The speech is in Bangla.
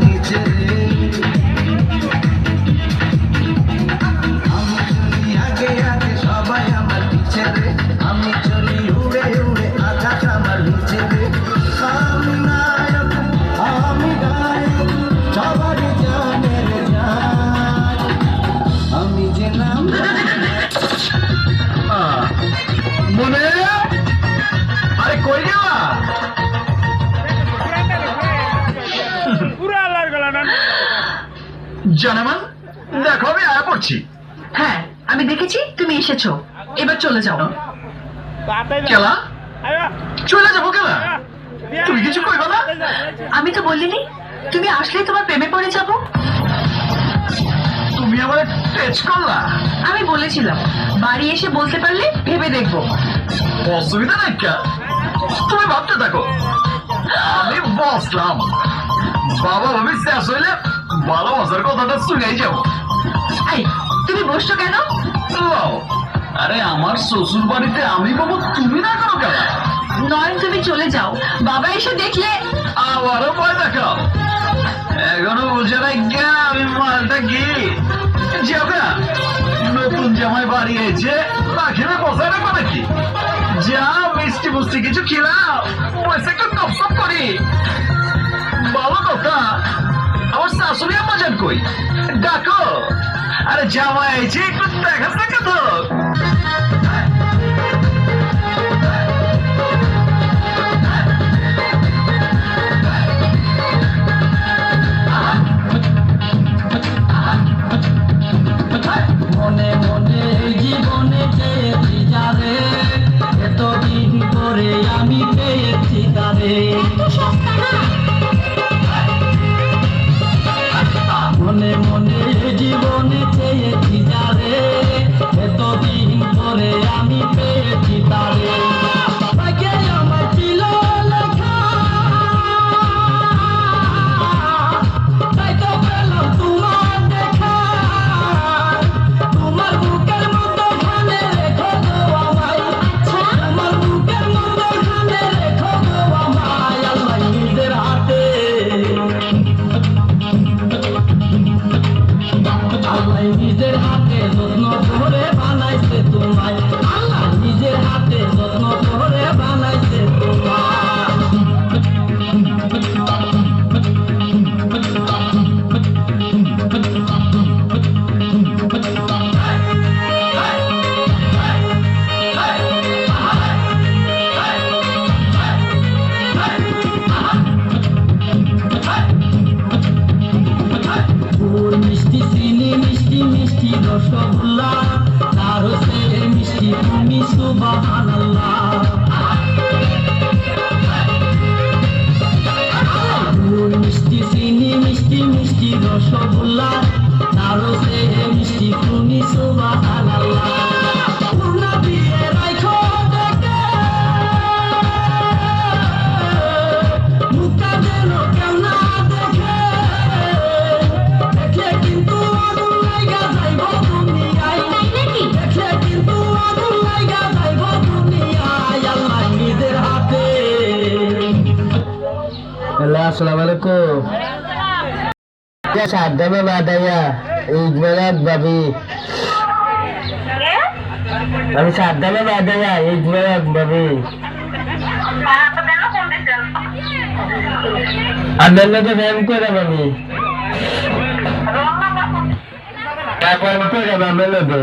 নিচে রে, আমি চলি আগে আগে সবাই আমার পিছে রে, আমি চলি উড়ে উড়ে আকাশ আমার নিচে রে, আমি নায়ক আমি গায়ক সবারই জানের জান, আমি যে নাম মনে আরে কই গেলা জানামান দেখো আমি আয়া পড়ছি। হ্যাঁ আমি দেখেছি তুমি এসেছো, এবার চলে যাও। কেলা চলে যাবো কেলা? তুমি কিছু কইবা না? আমি তো বলিনি তুমি আসলেই তোমার প্রেমে পড়ে যাব। তুমি আমার টেচ করলা। আমি বলেছিলাম বাড়ি এসে বলতে পারলে ভেবে দেখবো। অসুবিধা নাই কে, তুমি ভাবতে থাকো। আমি বসলাম, বাবা ভাবি শেষ হইলে ভালোবাসার কথাটা শুনেই যাবো। এই তুমি বসছো কেন? লও, আরে আমার শ্বশুর বাড়িতে আমি বাবু, তুমি না করো কেন? নয়ন তুমি চলে যাও, বাবা এসে দেখলে। আবারও ভয় দেখাও, এখনো বুঝে নাই কে আমি মালটা কি যাবে। নতুন জামাই বাড়ি এসে পাখিরা বসায় রাখো নাকি? যা মিষ্টি মুষ্টি কিছু খেলাও, পয়সা একটু টপসপ করি। ভালো কথা, আমার শাশুড়ি আম্মা যান কই? ডাকো। আরে জামাই এসে একটু দেখা থাকে তো। মনে মনে জীবনে চেয়েছি যারে, এতদিন পরে আমি পেয়েছি তারে। মনে মনে জীবনে চেয়েছি যারে, এতদিন পরে আমি পেয়েছি তারে। তাকে আমার ছিল লেখা, তাই তো পেলাম তোমার দেখা। তোমার বুকের মতো খানে রেখো গো আমায়, তোমার বুকের মতো খানে রেখো গো আমায়। আল্লাহ নিজের হাতে, আল্লাহ নিজের হাতে যত্ন করে বানাইছে তোমায়। আল্লাহ নিজের হাতে যত্ন করে বানাইছে তোমায়। ফুল মিষ্টি চিনি মিষ্টি মিষ্টি রসগোল্লা, তার হচ্ছে মিষ্টি তুমি সুবহানাল্লাহ। ফুল মিষ্টি চিনি মিষ্টি মিষ্টি রসগোল্লা, তার হচ্ছে মিষ্টি তুমি সুবহানাল্লাহ। পূর্ণা বিয়ে রাইখো দেখে, মুখটা যেন কেউ না দেখে। দেখলে কিন্তু আগুন লাইগা যাইব দুনিয়ায়, দেখলে কিন্তু আগুন লাইগা যাইব দুনিয়ায়। আল্লাহ নিজের হাতে। আসসালামু আলাইকুম। সাদ্দামে বাদাইয়া ঈদ মিলাদ ভাবি, আমি সাদ্দামে বাদাইয়া ঈদ মিলাদ ভাবি। আপনার লোকে প্রেম করে ভাবি, তারপর করে আপনার লোকে